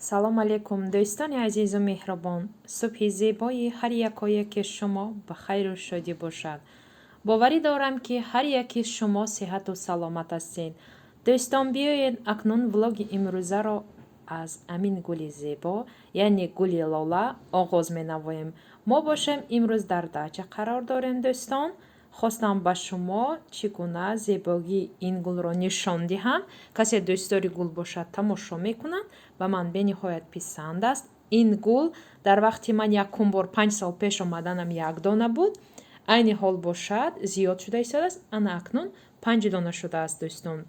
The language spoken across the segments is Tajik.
салом алейкум дӯстони азизу меҳрубон. субҳи зебои ҳар якояки шумо ба хайру шодӣ бошад. боварӣ дорам ки ҳар яки шумо сеҳату саломат ҳастед. дӯстон, биёед акнун влоги имрӯзаро аз амин гули зебо яъне гули лола оғоз менамоем. мо бошем имрӯз дар дача қарор дорем. дӯстон, хостам ба шумо чӣ гуна зебогии ин гулро нишон диҳам. касе дӯстдори гул бошад тамошо мекунад. ба ман бениҳоят писанд аст. ин гул дар вақти ман якум бор 5 сол пеш омаданам як дона буд. айни ҳол бошад зиёд шуда истодааст. ана акнун 5 дона шудааст. дӯстон,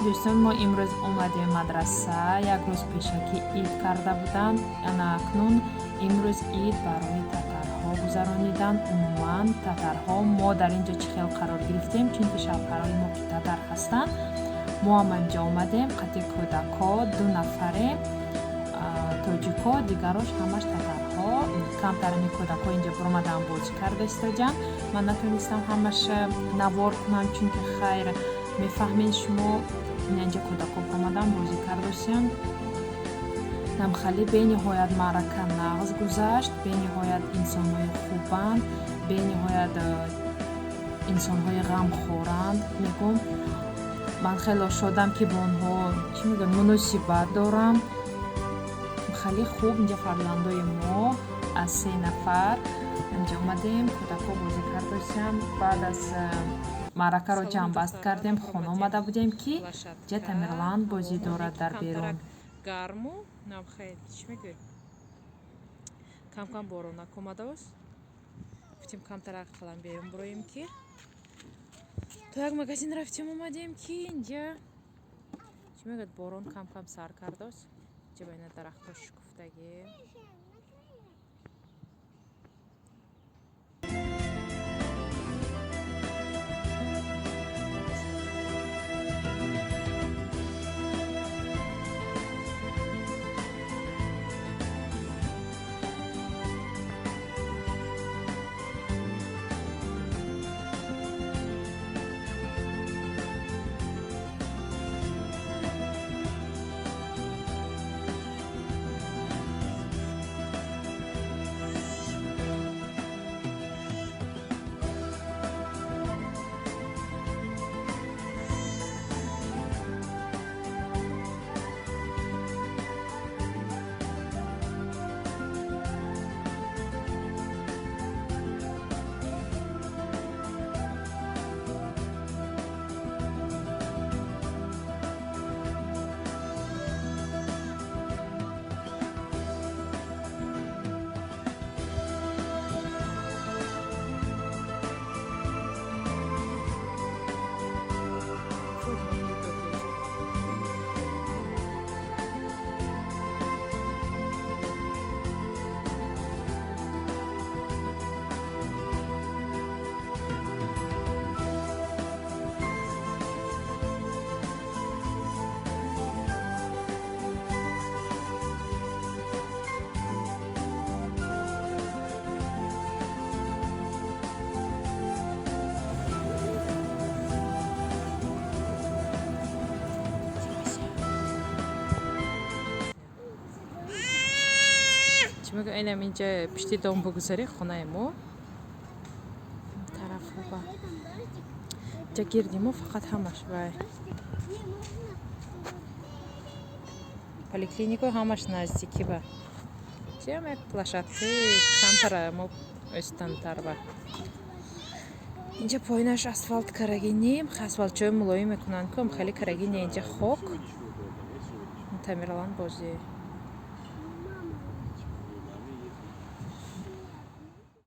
дӯстон, мо имрӯз омадем мадраса. як рӯз пеша ки ид карда буданд. ана акнун имрӯз ид барои татарҳо гузаронидан. умуман татарҳо мо дар инҷо чӣ хел қарор гирифтем, чунки шавҳарои мо ки татар ҳастанд. мо ҳам инҷо омадем. қати кӯдако 2 нафарем, тоҷико, дигарош ҳамаш татарҳо. камтарини кӯдако инҷо баромадан бозӣ карда истоҷанд. ман натонистам ҳамаш навор кунам, чунки хайр мефаҳмед шумо инҷо кӯдако баромадан бозӣ кардосиянд. намхали бениҳоят маърака нағз гузашт. бениҳоят инсонҳои хубанд, бениҳоят инсонҳои ғамхоранд. мегӯм ман хело шодам ки бо онҳо чӣ мегӯям муносибат дорам. хеле хуб. инҷо фарландои мо аз 3 нафар инҷо омадем кӯдако бозӣ кардосиянд. баъд аз маъракаро ҷамъбаст кардем. хона омада будем ки ҷа Тамерланд бозӣ дорад дар берун. гарму навхел чӣ мегӯед? камкам боронак омадааст. гуфтем камтарак қилам берун бироем ки то як магазин рафтем омадем ки инҷа чӣ мегӯед борон камкам сар кардааст. ҷа ба ина дарахтҳо шукуфтагӣ. چی میگه اینم اینجا پشتی دام بگذاری خونه ما طرف با اینجا گردیم و فقط همش بای поликлинику همش نزدیکی با چی هم یک площадкаи камтара мо استانتر با اینجا پایینش اسفالت караги нем асфалтчои мулоим мекунанд ки خیلی караги не اینجا خاک تعمیرаланд бозӣ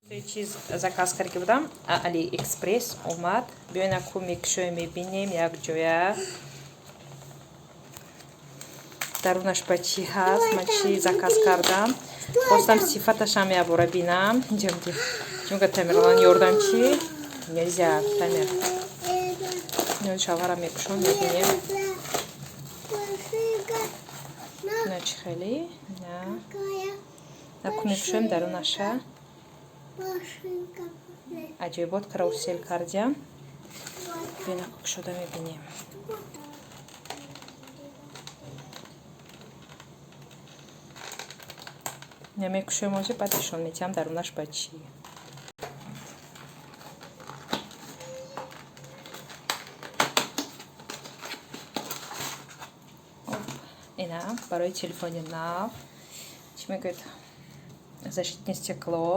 چیز заказ карда будам AliExpress омад биёин аку мекушоем мебинем як ҷоя дарунаш ба чӣ ҳаст ман чӣ заказ кардам хостам сифаташам ябора бинам ҷамга тамирлан ёрдамчӣ нельзя тамир шаварам мекушон мебинем на чӣ хеле на аку мекушоем дарунаша аҷоибот карусел кардем биёин аку кушода мебинем намекушоем озӣ баъд нишон медиҳам дарунаш ба чӣ ина барои телефони нав чӣ мегӯяд защитни стекло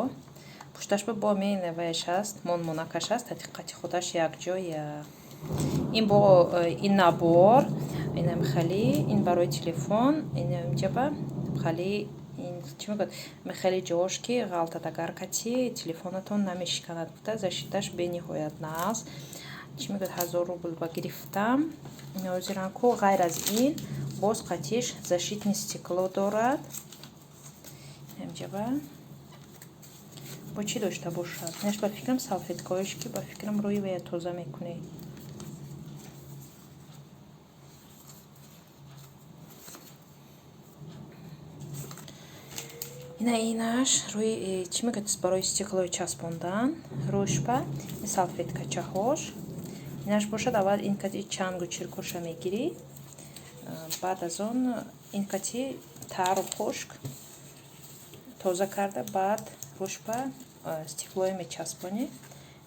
пушташ ба боми наваеш аст монакаш аст ҳақиқати худаш якҷоя ин бо ин набор ина михали ин барои телефон ина инҷаба михали чӣ мегӯяд михали ҷош ки ғалтат агар кати телефонатон намешиканад гуфта защиташ бениҳоят наст чӣ мегӯяд 1000 рубл ба гирифтам озиранку ғайр аз ин боз қатиш защитни стекло дорад инҷаба бо чӣ дошта бошад наш ба фикрам салфеткаош ки ба фикрам рӯи вая тоза мекунӣ ина инаш рӯи чӣ мегӯяд барои стеклои часпондан рӯшпа салфеткачаҳош инаш бошад аввал ин кати чангу чиркоша мегирӣ баъд аз он ин кати тару хушк тоза карда баъд рӯшпа стеклое мечаспонӣ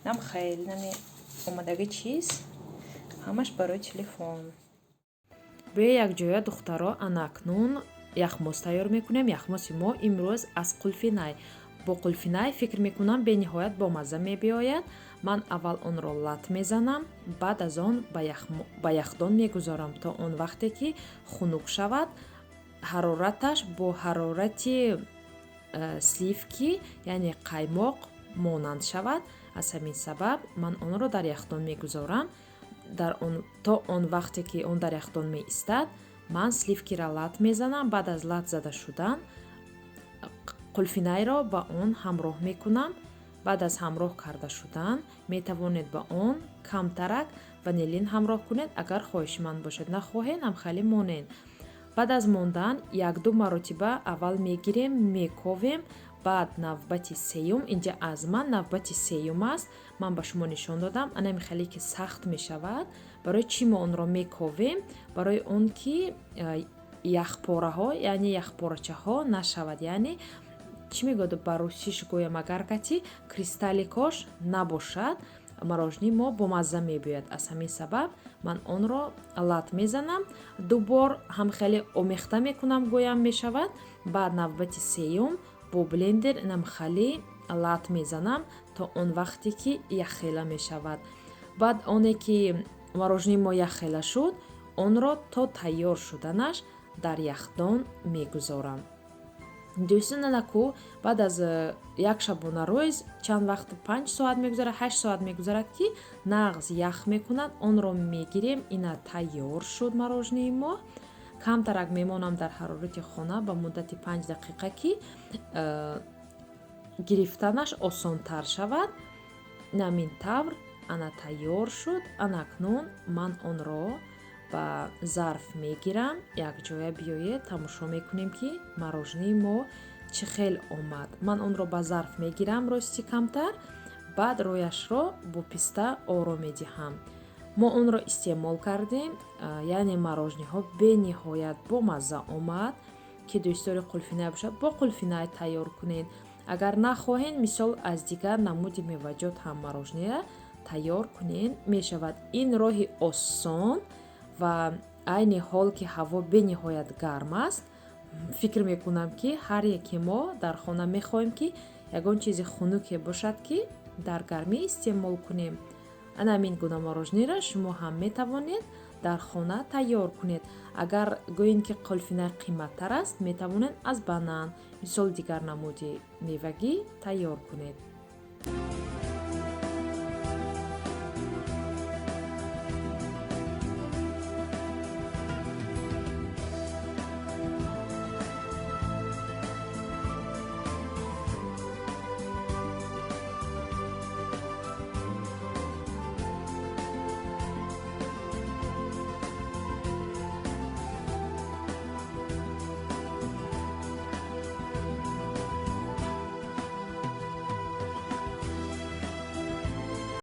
нам хеле нами омадаги чиз ҳамаш барои телефон бе якҷоя духтаро анакнун яхмос тайёр мекунем яхмоси мо имрӯз аз қулфи най бо қулфи най фикр мекунам бениҳоят бомазза мебиёяд ман аввал онро лат мезанам баъд аз он ба яхдон мегузорам то он вақте ки хунук шавад ҳарораташ бо ҳарорати сливки яъне қаймоқ монанд шавад аз ҳамин сабаб ман онро дар яхдон мегузорам то он вақте ки он дар яхдон меистад ман сливкиро лат мезанам баъд аз лат зада шудан қулфинайро ба он ҳамроҳ мекунам баъд аз ҳамроҳ карда шудан метавонед ба он камтарак ванилин ҳамроҳ кунед агар хоҳишманд бошед нахоҳед амхали монед баъд аз мондан 1-2 маротиба аввал мегирем мековем баъд навбати сеюм инҷа аз ман навбати сеюм аст ман ба шумо нишон додам ана михале ки сахт мешавад барои чӣ мо онро мековем барои он ки яхпораҳо яъне яхпорачаҳо нашавад яъне чӣ мегӯяд ба русиш гӯям агар кати кристалликош набошад морожени мо бомазза мебиёяд аз ҳамин сабаб ман онро лат мезанам дубор ҳам хеле омехта мекунам гӯям мешавад баъд навбати сеюм бо блендер намхали лат мезанам то он вақте ки яххела мешавад баъд оне ки морожени мо яххела шуд онро то тайёр шуданаш дар яхдон мегузорам дӯстонаку баъд аз як шабона рӯз чанд вақт 5 соат мегузарад 8 соат мегузарад ки нағз ях мекунад онро мегирем ина тайёр шуд морожении мо камтарак мемонам дар ҳарорати хона ба муддати 5 дақиқа ки гирифтанаш осонтар шавад намин тавр ана тайёр шуд анакнун ман онро ба зарф мегирам якҷоя биёед тамошо мекунем ки морожении мо чӣ хел омад ман онро ба зарф мегирам рости камтар баъд рӯяшро бо писта оро медиҳам мо онро истеъмол кардем яъне морожениҳо бениҳоят бомазза омад ки дӯстдори қулфина бошад, бо қулфина тайёр кунед. Агар нахоҳед, мисол аз дигар намуди меваҷот ҳам мороженое тайёр кунед, мешавад. Ин роҳи осон ва айни ҳол ки ҳаво бениҳоят гарм аст, фикр мекунам ки ҳар яке мо дар хона мехоҳем ки ягон чизи хунуке бошад ки дар гармӣ истеъмол кунем. Ана ҳамин гуна мороженеро шумо ҳам метавонед дар хона тайёр кунед. Агар гӯед ки қулфина қимматтар аст, метавонед аз банан, мисол дигар намуди мевагӣ тайёр кунед.